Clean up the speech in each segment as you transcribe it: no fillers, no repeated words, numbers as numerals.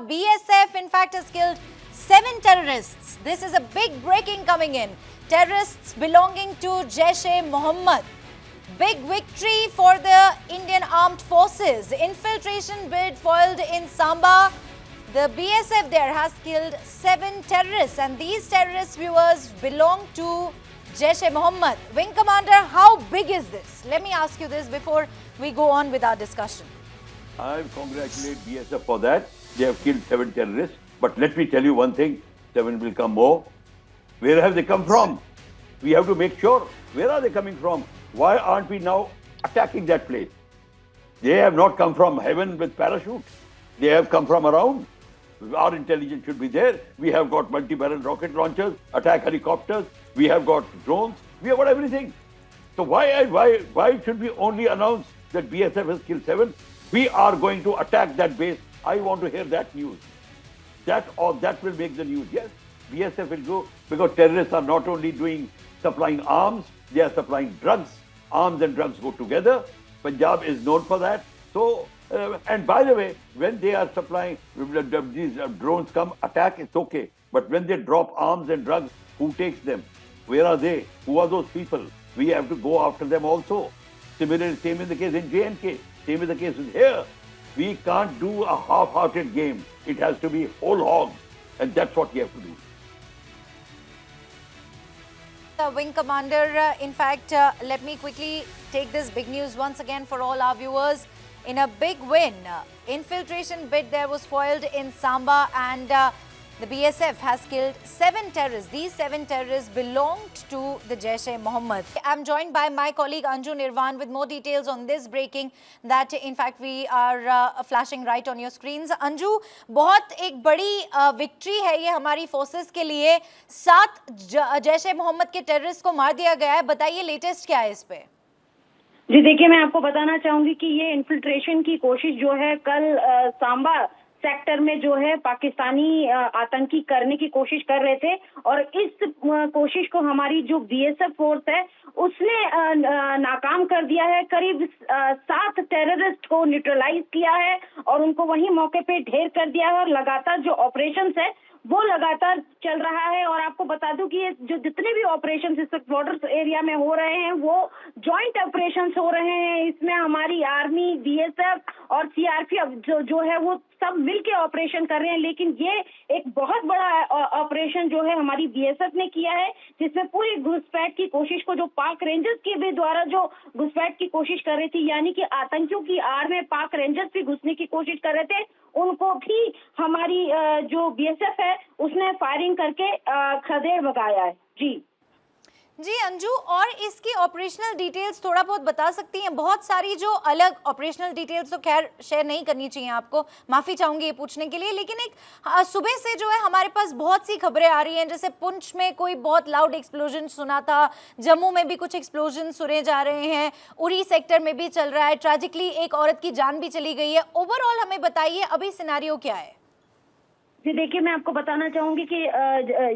BSF in fact has killed 7 terrorists. This is a big breaking coming in. Terrorists belonging to Jaish-e-Mohammed. Big victory for the Indian Armed Forces. Infiltration bid foiled in Samba. The BSF there has killed 7 terrorists, and these terrorist viewers belong to Jaish-e-Mohammed. Wing Commander, how big is this? Let me ask you this before we go on with our discussion. I congratulate BSF for that. They have killed 7 terrorists. But let me tell you one thing, 7 will come more. Where have they come from? We have to make sure. Where are they coming from? Why aren't we now attacking that place? They have not come from heaven with parachutes. They have come from around. Our intelligence should be there. We have got multi-barrel rocket launchers, attack helicopters. We have got drones. We have got everything. So why should we only announce that BSF has killed 7? We are going to attack that base. I want to hear that news. That will make the news. Yes, BSF will go, because terrorists are not only supplying arms, they are supplying drugs. Arms and drugs go together. Punjab is known for that. So, and by the way, when they are supplying, these drones come, attack, it's okay. But when they drop arms and drugs, who takes them? Where are they? Who are those people? We have to go after them also. Similarly, same is the case in J&K. Same is the case here. We can't do a half-hearted game. It has to be whole hog. And that's what we have to do. Wing Commander, in fact, let me quickly take this big news once again for all our viewers. In a big win, infiltration bid there was foiled in Samba, and the BSF has killed 7 terrorists. These 7 terrorists belonged to the Jaish-e-Mohammed. I'm joined by my colleague Anju Nirvan with more details on this breaking that in fact we are flashing right on your screens. Anju, बहुत एक बड़ी victory है ये हमारी forces के लिए. 7 जैश-ए-मोहम्मद के terrorist को मार दिया गया है. बताइए लेटेस्ट क्या है इस पे? जी देखिए, मैं आपको बताना चाहूंगी कि ये इन्फिल्ट्रेशन की कोशिश जो है कल सांबा सेक्टर में जो है पाकिस्तानी आतंकी करने की कोशिश कर रहे थे, और इस कोशिश को हमारी जो बीएसएफ फोर्स है उसने नाकाम कर दिया है. करीब 7 टेररिस्ट को न्यूट्रलाइज किया है और उनको वहीं मौके पे ढेर कर दिया है, और लगातार जो ऑपरेशंस है वो लगातार चल रहा है. और आपको बता दूं कि ये जो जितने भी ऑपरेशंस इस वक्त बॉर्डर एरिया में हो रहे हैं वो जॉइंट ऑपरेशंस हो रहे हैं. इसमें हमारी आर्मी, बीएसएफ और सीआरपीएफ जो है वो सब मिलके ऑपरेशन कर रहे हैं. लेकिन ये एक बहुत बड़ा ऑपरेशन जो है हमारी बीएसएफ ने किया है, जिसमें पूरी घुसपैठ की कोशिश को जो पाक रेंजर्स के भी द्वारा जो घुसपैठ की कोशिश कर रही थी, यानी कि आतंकियों की आड़ में पाक रेंजर्स भी घुसने की कोशिश कर रहे थे, उनको भी हमारी जो बीएसएफ है उसने फायरिंग करके खदेड़ भगाया है. जी अंजू, और इसकी ऑपरेशनल डिटेल्स थोड़ा बहुत बता सकती हैं? बहुत सारी जो अलग ऑपरेशनल डिटेल्स तो खैर शेयर नहीं करनी चाहिए आपको, माफ़ी चाहूँगी ये पूछने के लिए, लेकिन एक सुबह से जो है हमारे पास बहुत सी खबरें आ रही हैं, जैसे पुंछ में कोई बहुत लाउड एक्सप्लोजन सुना था, जम्मू में भी कुछ एक्सप्लोजन सुने जा रहे हैं, उरी सेक्टर में भी चल रहा है, ट्रैजिकली एक औरत की जान भी चली गई है. ओवरऑल हमें बताइए अभी सिनेरियो क्या है? जी देखिए, मैं आपको बताना चाहूंगी कि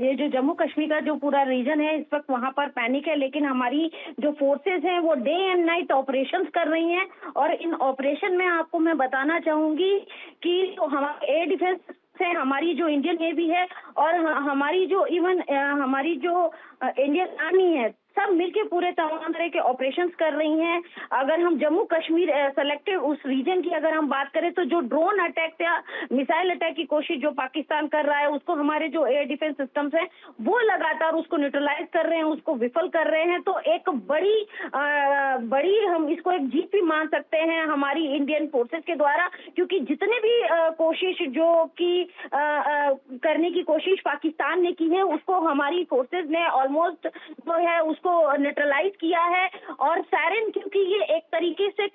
ये जो जम्मू कश्मीर का जो पूरा रीजन है इस वक्त वहां पर पैनिक है, लेकिन हमारी जो फोर्सेस हैं वो डे एंड नाइट ऑपरेशंस कर रही हैं. और इन ऑपरेशन में आपको मैं बताना चाहूंगी कि जो हमारे एयर डिफेंस है, हमारी जो इंडियन नेवी है और हमारी जो इवन हमारी जो इंडियन आर्मी है, सब मिलके पूरे तमाम तरह के ऑपरेशंस कर रही हैं. अगर हम जम्मू कश्मीर सेलेक्टिव उस रीजन की अगर हम बात करें तो जो ड्रोन अटैक या मिसाइल अटैक की कोशिश जो पाकिस्तान कर रहा है उसको हमारे जो एयर डिफेंस सिस्टम्स हैं वो लगातार उसको न्यूट्रलाइज कर रहे हैं, उसको विफल कर रहे हैं. तो एक बड़ी हम इसको एक जीत भी मान सकते हैं हमारी इंडियन फोर्सेस के द्वारा, क्योंकि जितने भी कोशिश जो कि करने की कोशिश पाकिस्तान ने की है उसको हमारी फोर्सेस ने ऑलमोस्ट जो है उसको न्यूट्रलाइज किया है. और सायरन, क्योंकि ये एक तरीके से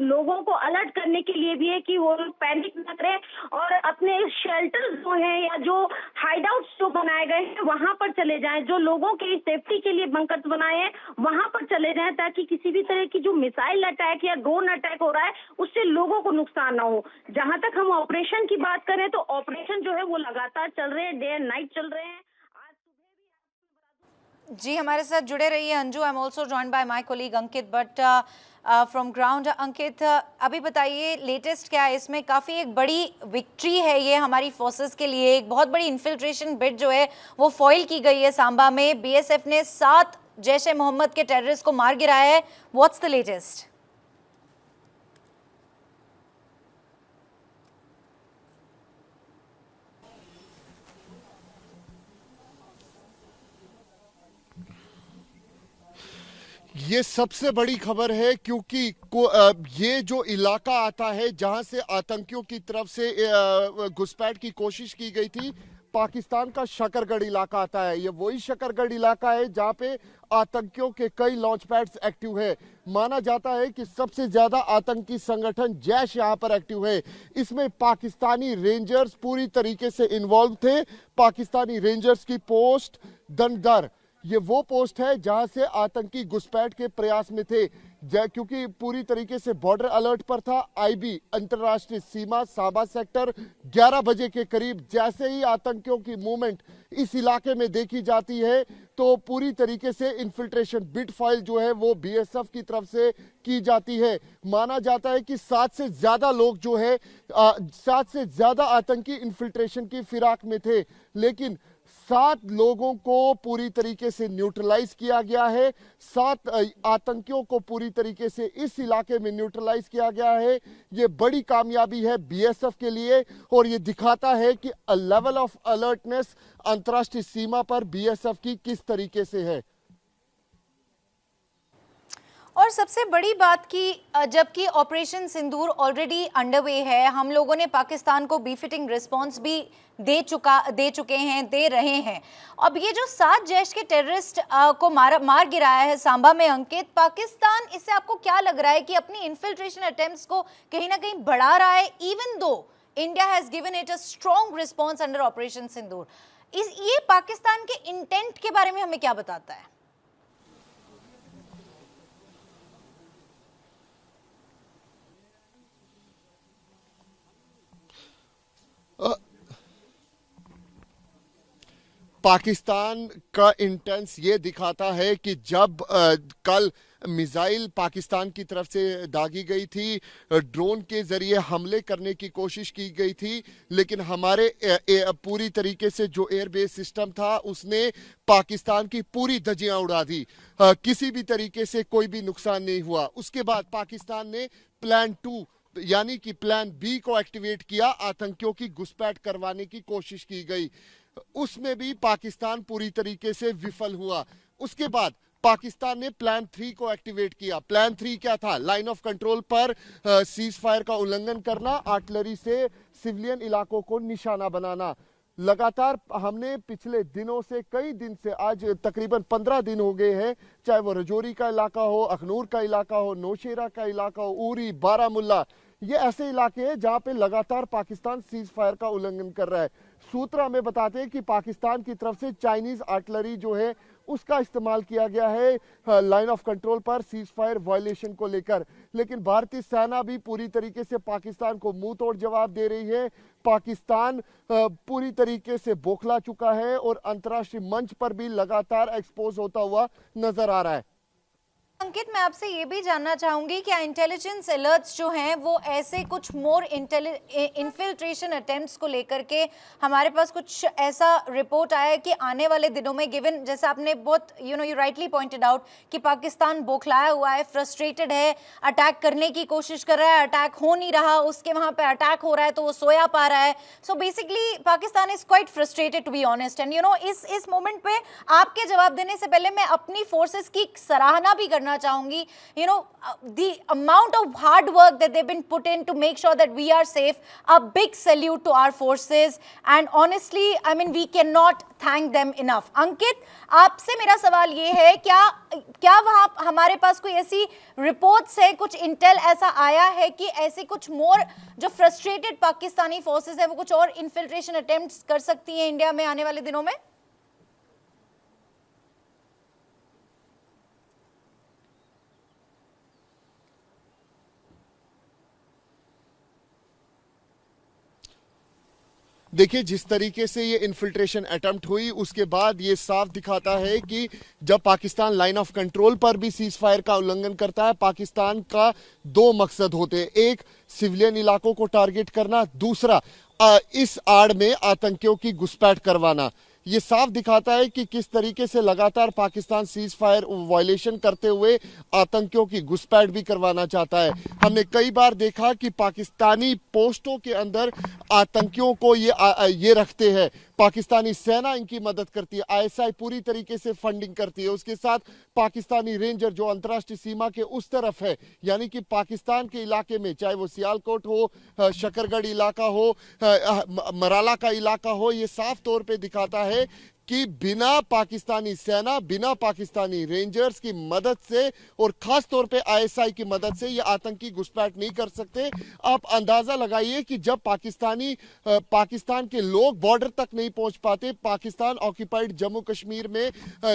लोगों को अलर्ट करने के लिए भी है कि वो लोग पैनिक न करें और अपने शेल्टर्स जो हैं या जो हाइडआउट्स जो बनाए गए हैं वहां पर चले जाएं, जो लोगों की सेफ्टी के लिए बंकर्स बनाए हैं वहां पर चले जाएं, ताकि किसी भी तरह की जो मिसाइल अटैक या ड्रोन अटैक हो रहा है उससे लोगों को नुकसान ना हो. जहां तक हम ऑपरेशन की बात करें तो ऑपरेशन जो है वो लगातार चल रहे हैं, डे एंड नाइट चल रहे हैं. जी, हमारे साथ जुड़े रहिए Anju. I am also joined by my colleague Ankit but from ground. Ankit, अभी बताइए लेटेस्ट क्या है इसमें? काफ़ी एक बड़ी विक्ट्री है ये हमारी फोर्सेस के लिए, एक बहुत बड़ी इन्फिल्ट्रेशन बिड जो है वो फॉइल की गई है सांबा में। बीएसएफ ने 7 जैश ए मोहम्मद के टेररिस्ट को मार गिराया है। What's the latest? ये सबसे बड़ी खबर है क्योंकि ये जो इलाका आता है जहां से आतंकियों की तरफ से घुसपैठ की कोशिश की गई थी, पाकिस्तान का शकरगढ़ इलाका आता है। ये वही शकरगढ़ इलाका है जहां पे आतंकियों के कई लॉन्च पैड्स एक्टिव है। माना जाता है कि सबसे ज्यादा आतंकी संगठन जैश यहां पर एक्टिव है। इसमें पाकिस्तानी रेंजर्स पूरी तरीके से इन्वॉल्व थे। पाकिस्तानी रेंजर्स की पोस्ट दंडर, ये वो पोस्ट है जहां से आतंकी घुसपैठ के प्रयास में थे, क्योंकि पूरी तरीके से बॉर्डर अलर्ट पर था। आईबी अंतरराष्ट्रीय सीमा सांबा सेक्टर 11 बजे के करीब जैसे ही आतंकियों की मूवमेंट इस इलाके में देखी जाती है तो पूरी तरीके से इन्फिल्ट्रेशन बिड फाइल जो है वो बीएसएफ की तरफ से की जाती है। माना जाता है कि 7 से ज्यादा लोग जो है 7 से ज्यादा आतंकी इन्फिल्ट्रेशन की फिराक में थे, लेकिन 7 लोगों को पूरी तरीके से न्यूट्रलाइज किया गया है। 7 आतंकियों को पूरी तरीके से इस इलाके में न्यूट्रलाइज किया गया है। ये बड़ी कामयाबी है बीएसएफ के लिए और ये दिखाता है कि लेवल ऑफ अलर्टनेस अंतर्राष्ट्रीय सीमा पर बीएसएफ की किस तरीके से है। और सबसे बड़ी बात कि जबकि ऑपरेशन सिंदूर ऑलरेडी अंडरवे है, हम लोगों ने पाकिस्तान को बीफिटिंग रिस्पांस भी दे चुके हैं, दे रहे हैं। अब ये जो 7 जैश के टेररिस्ट को मार गिराया है सांबा में, अंकित, पाकिस्तान, इससे आपको क्या लग रहा है कि अपनी इन्फिल्ट्रेशन अटेम्प्ट्स को कहीं ना कहीं बढ़ा रहा है, even though India has given it a strong response under operation Sindoor? ये पाकिस्तान के इंटेंट के बारे में हमें क्या बताता है? पाकिस्तान का इंटेंस ये दिखाता है कि जब कल मिसाइल पाकिस्तान की तरफ से दागी गई थी, ड्रोन के जरिए हमले करने की कोशिश की गई थी, लेकिन हमारे पूरी तरीके से जो एयरबेस सिस्टम था उसने पाकिस्तान की पूरी धज्जियां उड़ा दी। किसी भी तरीके से कोई भी नुकसान नहीं हुआ। उसके बाद पाकिस्तान ने प्लान 2 यानी कि प्लान बी को एक्टिवेट किया। आतंकियों की घुसपैठ करवाने की कोशिश की गई, उसमें भी पाकिस्तान पूरी तरीके से विफल हुआ। उसके बाद पाकिस्तान ने प्लान 3 को एक्टिवेट किया। प्लान 3 क्या था? लाइन ऑफ कंट्रोल पर सीज फायर का उल्लंघन करना, आर्टिलरी से सिविलियन इलाकों को निशाना बनाना। लगातार हमने पिछले दिनों से, कई दिन से, आज तकरीबन 15 दिन हो गए हैं, चाहे वो रजौरी का इलाका हो, अखनूर का इलाका हो, नौशेरा का इलाका हो, उरी, बारामुल्ला, ये ऐसे इलाके हैं जहां पे लगातार पाकिस्तान सीज फायर का उल्लंघन कर रहा है। सूत्र हमें बताते हैं कि पाकिस्तान की तरफ से चाइनीज आर्टिलरी जो है उसका इस्तेमाल किया गया है लाइन ऑफ कंट्रोल पर सीज फायर वायलेशन को लेकर, लेकिन भारतीय सेना भी पूरी तरीके से पाकिस्तान को मुंह तोड़ जवाब दे रही है। पाकिस्तान पूरी तरीके से बौखला चुका है और अंतर्राष्ट्रीय मंच पर भी लगातार एक्सपोज होता हुआ नजर आ रहा है। अंकित, मैं आपसे ये भी जानना चाहूंगी कि इंटेलिजेंस अलर्ट्स जो हैं वो ऐसे कुछ मोर इन्फिल्ट्रेशन अटेम्प्ट्स को लेकर के हमारे पास कुछ ऐसा रिपोर्ट आया है कि आने वाले दिनों में, गिवन जैसे आपने बहुत यू राइटली पॉइंटेड आउट कि पाकिस्तान बौखलाया हुआ है, फ्रस्ट्रेटेड है, अटैक करने की कोशिश कर रहा है, अटैक हो नहीं रहा, उसके वहां पे अटैक हो रहा है तो वो सोया पा रहा है। So basically Pakistan is quite frustrated to be honest. And इस मोमेंट पे आपके जवाब देने से पहले मैं अपनी फोर्सेस की सराहना भी करना चाहूंगी। The amount of hard work that they've been put in to make sure that we are safe, a big salute to our forces, and honestly I mean we cannot thank them enough. अंकित, आपसे मेरा सवाल ये है, क्या वहां हमारे पास कोई ऐसी रिपोर्ट्स है, कुछ इंटेल ऐसा आया है कि ऐसे कुछ मोर जो फ्रस्ट्रेटेड पाकिस्तानी फोर्सेस है वो कुछ और इन्फिल्ट्रेशन अटेम्प्ट्स कर सकती हैं इंडिया में आने वाले दिनों में? देखिए, जिस तरीके से ये इन्फिल्ट्रेशन अटेम्प्ट हुई उसके बाद ये साफ दिखाता है कि जब पाकिस्तान लाइन ऑफ कंट्रोल पर भी सीज फायर का उल्लंघन करता है, पाकिस्तान का दो मकसद होते हैं। एक, सिविलियन इलाकों को टारगेट करना, दूसरा इस आड़ में आतंकियों की घुसपैठ करवाना। ये साफ दिखाता है कि किस तरीके से लगातार पाकिस्तान सीज फायर वायलेशन करते हुए आतंकियों की घुसपैठ भी करवाना चाहता है। हमने कई बार देखा कि पाकिस्तानी पोस्टों के अंदर आतंकियों को ये रखते हैं, पाकिस्तानी सेना इनकी मदद करती है, आईएसआई पूरी तरीके से फंडिंग करती है। उसके साथ पाकिस्तानी रेंजर जो अंतर्राष्ट्रीय सीमा के उस तरफ है, यानी कि पाकिस्तान के इलाके में, चाहे वो सियालकोट हो, शकरगढ़ इलाका हो, मराला का इलाका हो, ये साफ तौर पे दिखाता है कि बिना पाकिस्तानी सेना, बिना पाकिस्तानी रेंजर्स की मदद से और खास तौर पे आईएसआई की मदद से ये आतंकी घुसपैठ नहीं कर सकते। आप अंदाजा लगाइए कि जब पाकिस्तान के लोग बॉर्डर तक नहीं पहुंच पाते, पाकिस्तान ऑक्यूपाइड जम्मू कश्मीर में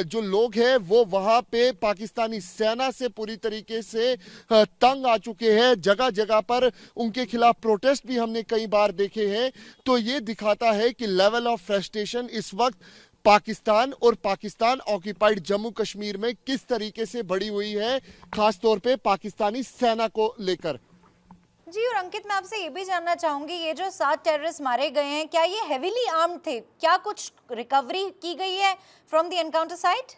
जो लोग हैं वो वहां पे पाकिस्तानी सेना से पूरी तरीके से तंग आ चुके हैं। जगह जगह पर उनके खिलाफ प्रोटेस्ट भी हमने कई बार देखे हैं। तो ये दिखाता है कि लेवल ऑफ फ्रस्ट्रेशन इस वक्त पाकिस्तान और पाकिस्तान ऑक्यूपाइड जम्मू कश्मीर में किस तरीके से बढ़ी हुई है, खास तौर पे पाकिस्तानी सेना को लेकर। जी, और अंकित, मैं आपसे ये भी जानना चाहूंगी, ये जो 7 टेररिस्ट मारे गए हैं, क्या ये हेवीली आर्म्ड थे? क्या कुछ रिकवरी की गई है फ्रॉम द एनकाउंटर साइट?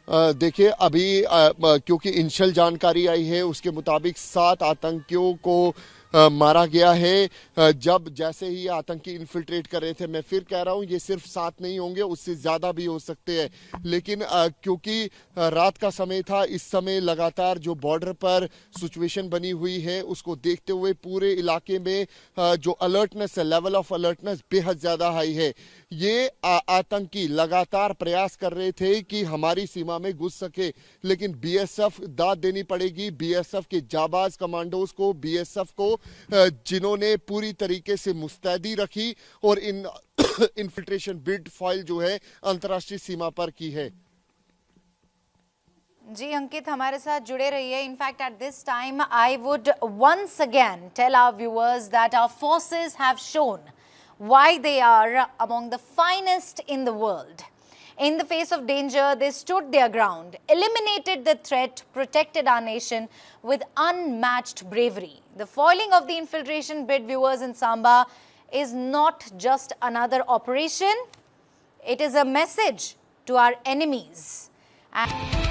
देखिए, अभी क्योंकि इनिशियल जानकारी आई है उसके मुताबिक 7 आतंकियों को मारा गया है। जब जैसे ही आतंकी इन्फिल्ट्रेट कर रहे थे, मैं फिर कह रहा हूं ये सिर्फ 7 नहीं होंगे, उससे ज्यादा भी हो सकते हैं। लेकिन क्योंकि रात का समय था, इस समय लगातार जो बॉर्डर पर सिचुएशन बनी हुई है उसको देखते हुए पूरे इलाके में जो अलर्टनेस है, लेवल ऑफ अलर्टनेस बेहद ज्यादा हाई है। ये आतंकी लगातार प्रयास कर रहे थे कि हमारी सीमा में घुस सके, लेकिन बीएसएफ दाद देनी पड़ेगी, बीएसएफ के जाबाज कमांडोज को, बीएसएफ को, जिन्होंने पूरी तरीके से मुस्तैदी रखी और इन इन्फिल्ट्रेशन बिड फॉइल जो है अंतर्राष्ट्रीय सीमा पर की है। जी अंकित, हमारे साथ जुड़े रहिए। In fact at this time I would once again tell our viewers that our forces have shown why they are among the finest in the world. In the face of danger, they stood their ground, eliminated the threat, protected our nation with unmatched bravery. The foiling of the infiltration bid, viewers, in Samba is not just another operation. It is a message to our enemies. And